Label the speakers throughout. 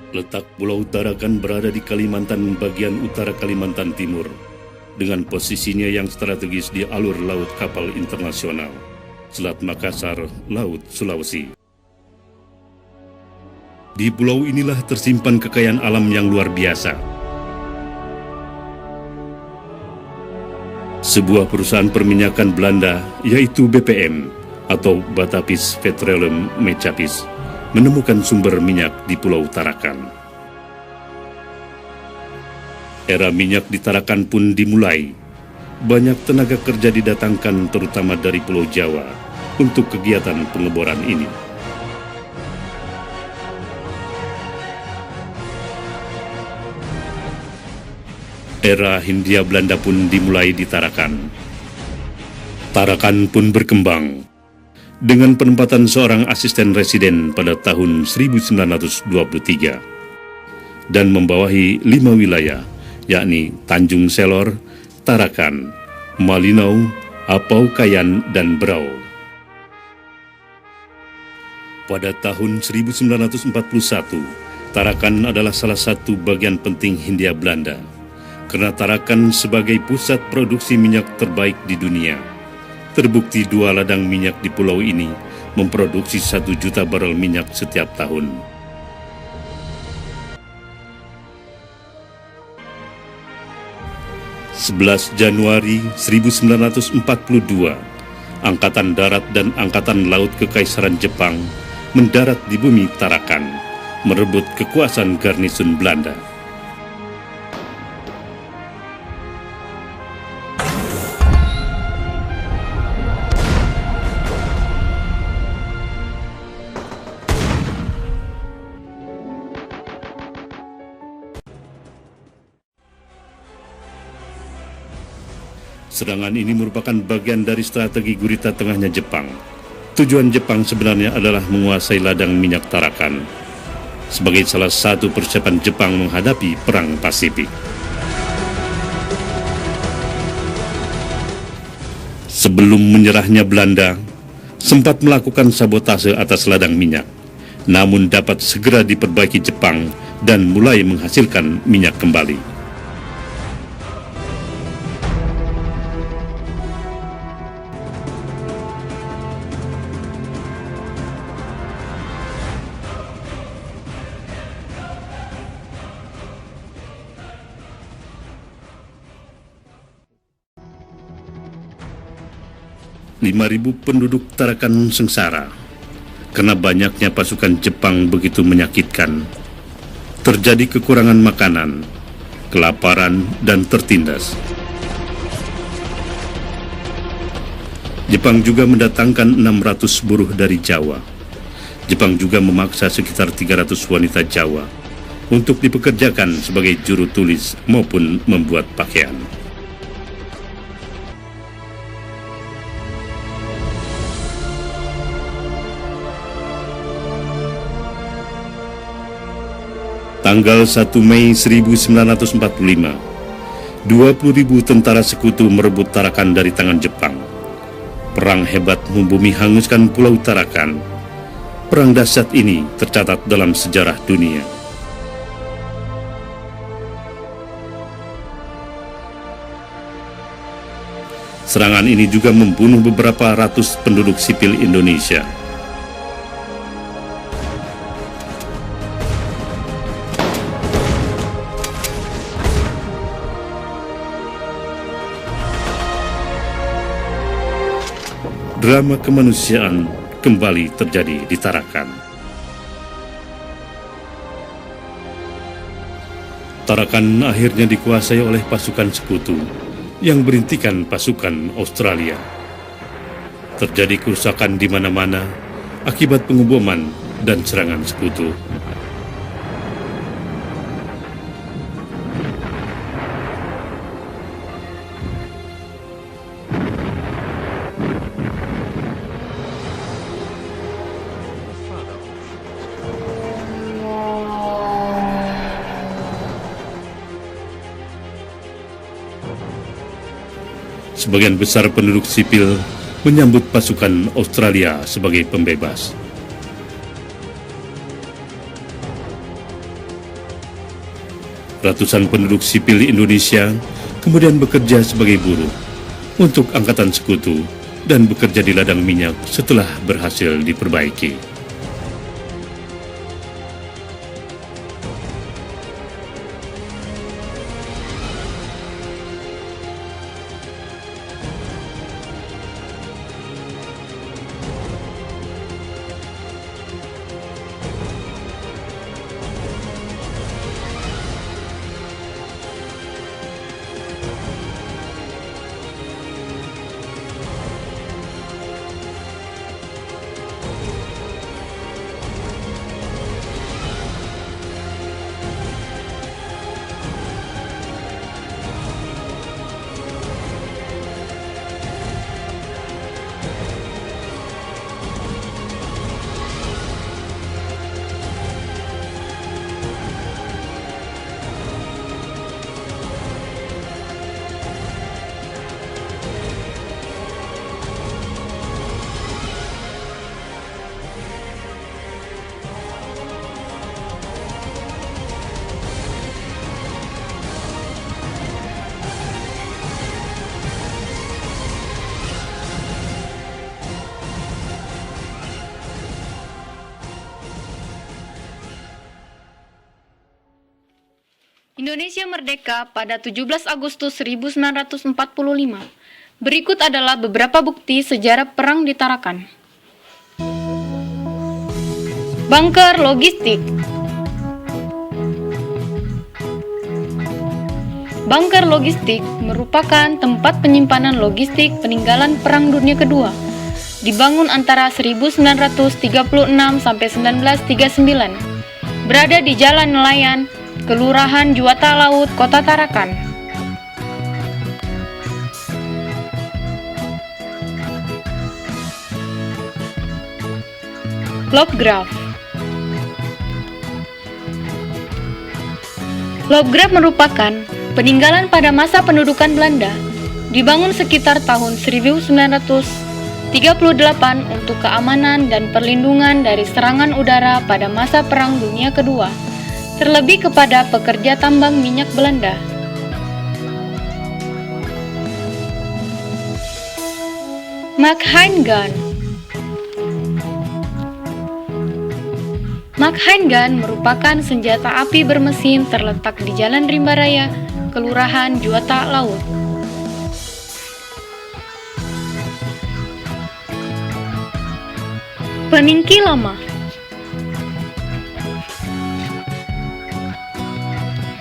Speaker 1: Letak Pulau Tarakan berada di Kalimantan bagian utara Kalimantan Timur, dengan posisinya yang strategis di alur laut kapal internasional, Selat Makassar, Laut Sulawesi. Di pulau inilah tersimpan kekayaan alam yang luar biasa. Sebuah perusahaan perminyakan Belanda, yaitu BPM atau Batavus Petroleum Mechapis, menemukan sumber minyak di Pulau Tarakan. Era minyak di Tarakan pun dimulai. Banyak tenaga kerja didatangkan terutama dari Pulau Jawa untuk kegiatan pengeboran ini. Era Hindia Belanda pun dimulai di Tarakan. Tarakan pun berkembang dengan penempatan seorang asisten residen pada tahun 1923 dan membawahi 5 wilayah, yakni Tanjung Selor, Tarakan, Malinau, Apau Kayan, dan Berau. Pada tahun 1941, Tarakan adalah salah satu bagian penting Hindia Belanda, karena Tarakan sebagai pusat produksi minyak terbaik di dunia. Terbukti 2 ladang minyak di pulau ini memproduksi 1 juta barel minyak setiap tahun. Januari 1942, Angkatan Darat dan Angkatan Laut Kekaisaran Jepang mendarat di bumi Tarakan, merebut kekuasaan garnisun Belanda. Serangan ini merupakan bagian dari strategi gurita tengahnya Jepang. Tujuan Jepang sebenarnya adalah menguasai ladang minyak Tarakan sebagai salah satu persiapan Jepang menghadapi Perang Pasifik. Sebelum menyerahnya Belanda, sempat melakukan sabotase atas ladang minyak, namun dapat segera diperbaiki Jepang dan mulai menghasilkan minyak kembali. Ribu penduduk Tarakan sengsara karena banyaknya pasukan Jepang begitu menyakitkan. Terjadi kekurangan makanan, kelaparan, dan tertindas. Jepang juga mendatangkan 600 buruh dari Jawa. Jepang juga memaksa sekitar 300 wanita Jawa untuk dipekerjakan sebagai juru tulis maupun membuat pakaian. Tanggal 1 Mei 1945, 20.000 tentara sekutu merebut Tarakan dari tangan Jepang. Perang hebat membumi hanguskan Pulau Tarakan. Perang dahsyat ini tercatat dalam sejarah dunia. Serangan ini juga membunuh beberapa ratus penduduk sipil Indonesia. Drama kemanusiaan kembali terjadi di Tarakan. Tarakan akhirnya dikuasai oleh pasukan sekutu yang berintikan pasukan Australia. Terjadi kerusakan di mana-mana akibat pengeboman dan serangan sekutu. Sebagian besar penduduk sipil menyambut pasukan Australia sebagai pembebas. Ratusan penduduk sipil Indonesia kemudian bekerja sebagai buruh untuk angkatan sekutu dan bekerja di ladang minyak setelah berhasil diperbaiki.
Speaker 2: Indonesia merdeka pada 17 Agustus 1945. Berikut adalah beberapa bukti sejarah perang di Tarakan. Bunker logistik. Bunker logistik merupakan tempat penyimpanan logistik peninggalan Perang Dunia Kedua. Dibangun antara 1936 sampai 1939. Berada di Jalan Nelayan, Kelurahan Juwata Laut, Kota Tarakan. Loopgraaf. Loopgraaf merupakan peninggalan pada masa pendudukan Belanda. Dibangun sekitar tahun 1938 untuk keamanan dan perlindungan dari serangan udara pada masa Perang Dunia Kedua, terlebih kepada pekerja tambang minyak Belanda. Maak-Hein Gun. Maak-Hein Gun merupakan senjata api bermesin terletak di Jalan Rimba Raya, Kelurahan Juwata Laut. Peningki lama.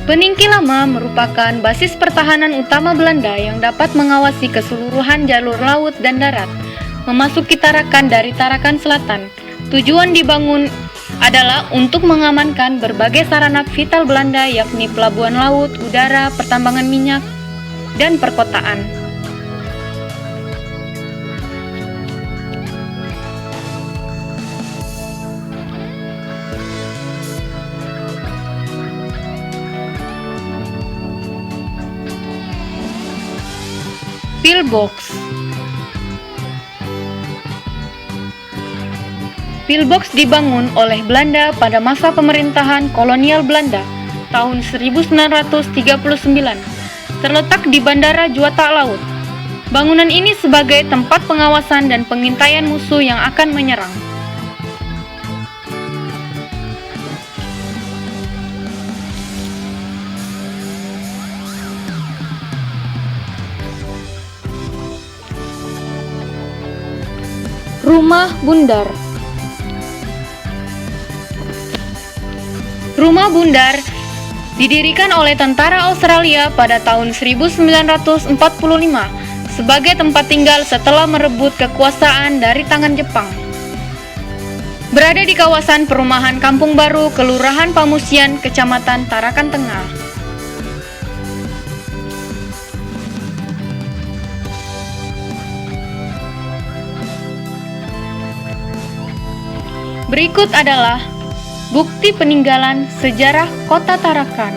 Speaker 2: Peningki lama merupakan basis pertahanan utama Belanda yang dapat mengawasi keseluruhan jalur laut dan darat, memasuki Tarakan dari Tarakan Selatan. Tujuan dibangun adalah untuk mengamankan berbagai sarana vital Belanda, yakni pelabuhan laut, udara, pertambangan minyak, dan perkotaan. Pillbox. Pillbox dibangun oleh Belanda pada masa pemerintahan kolonial Belanda tahun 1939. Terletak di Bandara Juwata Laut. Bangunan ini sebagai tempat pengawasan dan pengintaian musuh yang akan menyerang. Rumah Bundar. Rumah Bundar didirikan oleh tentara Australia pada tahun 1945 sebagai tempat tinggal setelah merebut kekuasaan dari tangan Jepang. Berada di kawasan perumahan Kampung Baru, Kelurahan Pamusian, Kecamatan Tarakan Tengah. Berikut adalah bukti peninggalan sejarah Kota Tarakan.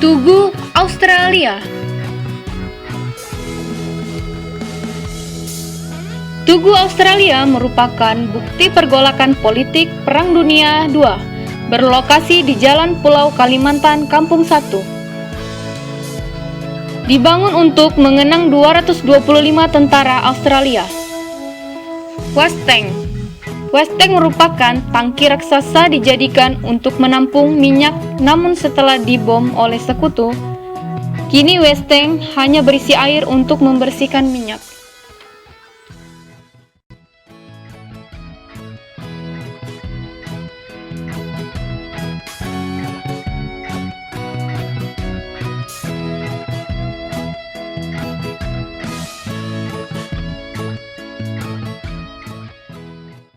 Speaker 2: Tugu Australia. Tugu Australia merupakan bukti pergolakan politik Perang Dunia II, berlokasi di Jalan Pulau Kalimantan, Kampung 1. Dibangun untuk mengenang 225 tentara Australia. West Tank merupakan tangki raksasa dijadikan untuk menampung minyak, namun setelah dibom oleh sekutu, kini West Tank hanya berisi air untuk membersihkan minyak.